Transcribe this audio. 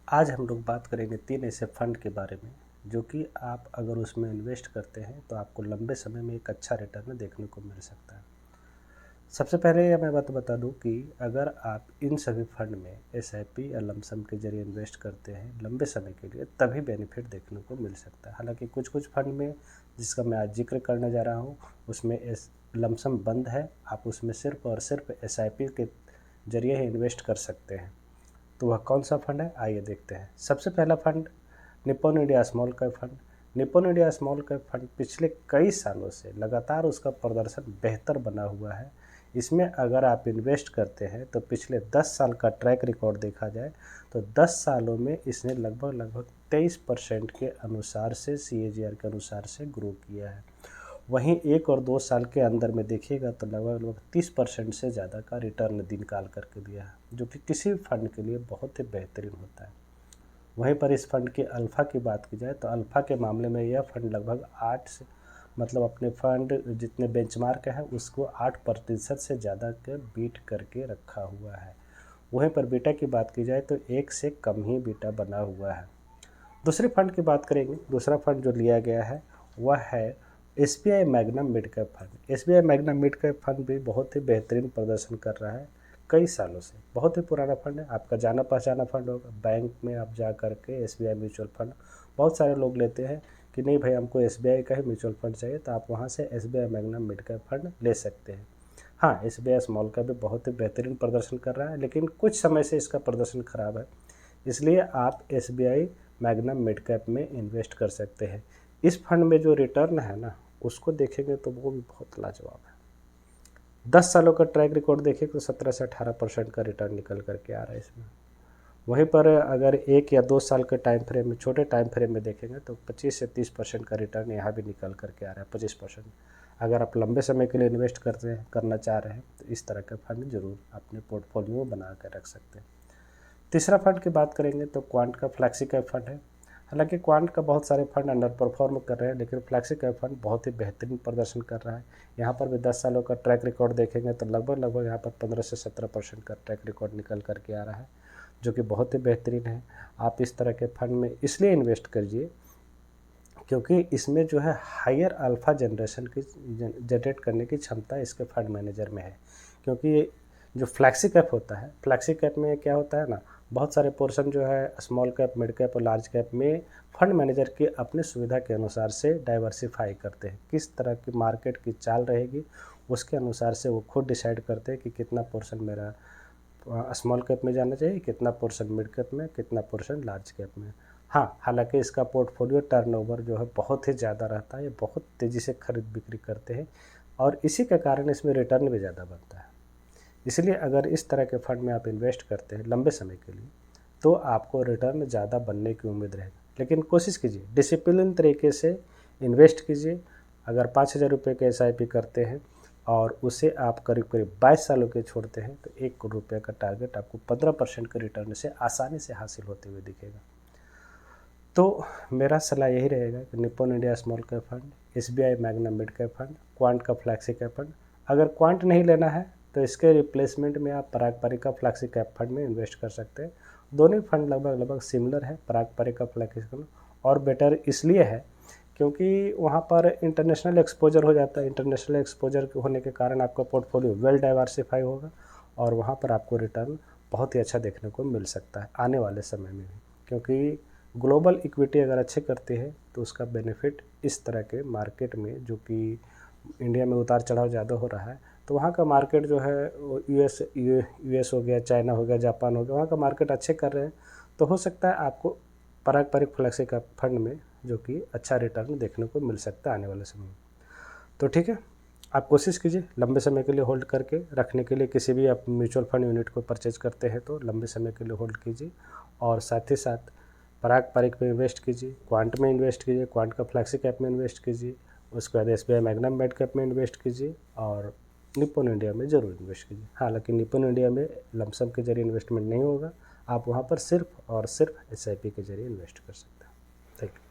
आज हम लोग बात करेंगे 3 ऐसे फंड के बारे में जो कि आप अगर उसमें इन्वेस्ट करते हैं तो आपको लंबे समय में एक अच्छा रिटर्न देखने को मिल सकता है। सबसे पहले यह मैं बात बता दूं कि अगर आप इन सभी फंड में एसआईपी या लमसम के जरिए इन्वेस्ट करते हैं लंबे समय के लिए तभी बेनिफिट देखने को मिल सकता है। हालांकि कुछ कुछ फंड में जिसका मैं आज जिक्र करने जा रहा हूं उसमें लमसम बंद है, आप उसमें सिर्फ और सिर्फ एसआईपी के जरिए ही इन्वेस्ट कर सकते हैं। तो वह कौन सा फंड है, आइए देखते हैं। सबसे पहला fund Nippon India small cap fund. Nippon India small cap fund पिछले कई सालों से लगातार उसका प्रदर्शन बेहतर बना हुआ है। इसमें अगर आप इन्वेस्ट करते हैं तो पिछले 10 साल का ट्रैक रिकॉर्ड देखा जाए तो 10 सालों में इसने लगभग लगभग 23% के अनुसार से CAGR के अनुसार से ग्रो किया है। वहीं 1 और 2 साल के अंदर में देखिएगा तो लगभग लगभग 30% से ज़्यादा का रिटर्न निकाल करके दिया है, जो कि किसी फंड के लिए बहुत ही बेहतरीन होता है। वहीं पर इस फंड के अल्फ़ा की बात की जाए तो अल्फ़ा के मामले में यह फंड लगभग 8 से मतलब अपने फंड जितने बेंचमार्क है उसको 8% से ज़्यादा के बीट करके रखा हुआ है। वहीं पर बीटा की बात की जाए तो 1 से कम ही बीटा बना हुआ है। दूसरे फंड की बात करेंगे। दूसरा फंड जो लिया गया है वह है SBI magnum mid cap fund. SBI magnum mid cap fund भी बहुत ही बेहतरीन प्रदर्शन कर रहा है कई सालों से। बहुत ही पुराना फंड है, आपका जाना पहचाना फंड होगा। बैंक में आप जा करके SBI म्यूचुअल फंड बहुत सारे लोग लेते हैं कि नहीं भाई हमको SBI का ही म्यूचुअल फंड चाहिए, तो आप वहाँ से SBI magnum mid cap fund ले सकते हैं। हाँ, SBI स्मॉल का भी बहुत ही बेहतरीन प्रदर्शन कर रहा है, लेकिन कुछ समय से इसका प्रदर्शन खराब है, इसलिए आप SBI मैग्नम मिड कैप में इन्वेस्ट कर सकते हैं। इस फंड में जो रिटर्न है ना उसको देखेंगे तो वो भी बहुत लाजवाब है। 10 सालों का ट्रैक रिकॉर्ड देखें तो 17 से 18% का रिटर्न निकल करके आ रहा है इसमें। वहीं पर अगर 1 या 2 साल के टाइम फ्रेम में, छोटे टाइम फ्रेम में देखेंगे तो 25 से 30% का रिटर्न यहाँ भी निकल करके आ रहा है। 25%। अगर आप लंबे समय के लिए इन्वेस्ट करना चाह रहे हैं तो इस तरह का फंड जरूर अपने पोर्टफोलियो में बना कर रख सकते हैं। तीसरा फंड की बात करेंगे तो क्वांट का फ्लैक्सी कैप फंड है। हालांकि क्वांट का बहुत सारे फंड अंडर परफॉर्म कर रहे हैं, लेकिन फ्लैक्सी कैप फंड बहुत ही बेहतरीन प्रदर्शन कर रहा है। यहाँ पर भी 10 सालों का ट्रैक रिकॉर्ड देखेंगे तो लगभग लगभग यहाँ पर 15 से 17% का ट्रैक रिकॉर्ड निकल करके आ रहा है, जो कि बहुत ही बेहतरीन है। आप इस तरह के फंड में इसलिए इन्वेस्ट करिए क्योंकि इसमें जो है हायर अल्फ़ा जनरेशन की जनरेट करने की क्षमता इसके फंड मैनेजर में है। क्योंकि जो फ्लैक्सी कैप होता है, फ्लैक्सी कैप में क्या होता है ना, बहुत सारे पोर्शन जो है स्मॉल कैप, मिड कैप और लार्ज कैप में फंड मैनेजर की अपनी सुविधा के अनुसार से डाइवर्सिफाई करते हैं। किस तरह की मार्केट की चाल रहेगी उसके अनुसार से वो खुद डिसाइड करते हैं कि कितना पोर्शन मेरा स्मॉल कैप में जाना चाहिए, कितना पोर्शन मिड कैप में, कितना पोर्शन लार्ज कैप में। हाँ, हालांकि इसका पोर्टफोलियो टर्नओवर जो है बहुत ही ज़्यादा रहता है, ये बहुत तेज़ी से खरीद बिक्री करते हैं और इसी के कारण इसमें रिटर्न भी ज़्यादा बनता है। इसलिए अगर इस तरह के फंड में आप इन्वेस्ट करते हैं लंबे समय के लिए तो आपको रिटर्न ज़्यादा बनने की उम्मीद रहेगी, लेकिन कोशिश कीजिए डिसिप्लिन तरीके से इन्वेस्ट कीजिए। अगर 5,000 रुपये के SIP करते हैं और उसे आप करीब करीब 22 सालों के छोड़ते हैं तो 1 करोड़ रुपये का टारगेट आपको 15% के रिटर्न से आसानी से हासिल होते हुए दिखेगा। तो मेरा सलाह यही रहेगा कि Nippon India small cap fund, SBI magnum mid cap fund, quant का फ्लैक्सी कैप फंड। अगर क्वांट नहीं लेना है तो इसके रिप्लेसमेंट में आप पारंपरिक का फ्लैक्सी कैप फंड में इन्वेस्ट कर सकते हैं। दोनों फंड लगभग लगभग सिमिलर है। पारंपरिक का फ्लैक्सी फंड और बेटर इसलिए है क्योंकि वहाँ पर इंटरनेशनल एक्सपोजर हो जाता है। इंटरनेशनल एक्सपोजर होने के कारण आपका पोर्टफोलियो वेल डाइवर्सिफाई होगा और वहाँ पर आपको रिटर्न बहुत ही अच्छा देखने को मिल सकता है आने वाले समय में भी। क्योंकि ग्लोबल इक्विटी अगर अच्छे करते हैं तो उसका बेनिफिट इस तरह के मार्केट में, जो कि इंडिया में उतार चढ़ाव ज़्यादा हो रहा है, तो वहाँ का मार्केट जो है वो यूएस हो गया, चाइना हो गया, जापान हो गया, वहाँ का मार्केट अच्छे कर रहे हैं, तो हो सकता है आपको पारंपरिक फ्लैक्सी का फंड में जो कि अच्छा रिटर्न देखने को मिल सकता है आने वाले समय में। तो ठीक है, आप कोशिश कीजिए लंबे समय के लिए होल्ड करके रखने के लिए। किसी भी आप म्यूचुअल फंड यूनिट को परचेज करते हैं तो लंबे समय के लिए होल्ड कीजिए और साथ ही साथ पारंपरिक में इन्वेस्ट कीजिए, क्वांट में इन्वेस्ट कीजिए, क्वांट का फ्लैक्सी कैप में इन्वेस्ट कीजिए, उसके बाद SBI मैग्नम मिड कैप में इन्वेस्ट कीजिए और निप्पॉन इंडिया में ज़रूर इन्वेस्ट कीजिए। हालांकि निप्पॉन इंडिया में लमसम के जरिए इन्वेस्टमेंट नहीं होगा, आप वहाँ पर सिर्फ और सिर्फ SIP के जरिए इन्वेस्ट कर सकते हैं। Thank you.